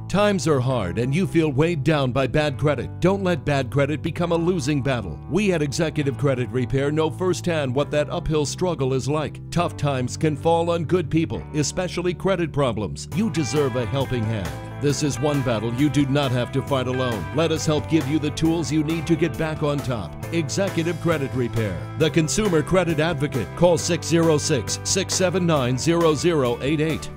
Times are hard and you feel weighed down by bad credit. Don't let bad credit become a losing battle. We at Executive Credit Repair know firsthand what that uphill struggle is like. Tough times can fall on good people, especially credit problems. You deserve a helping hand. This is one battle you do not have to fight alone. Let us help give you the tools you need to get back on top. Executive Credit Repair, the Consumer Credit Advocate. Call 606-679-0088.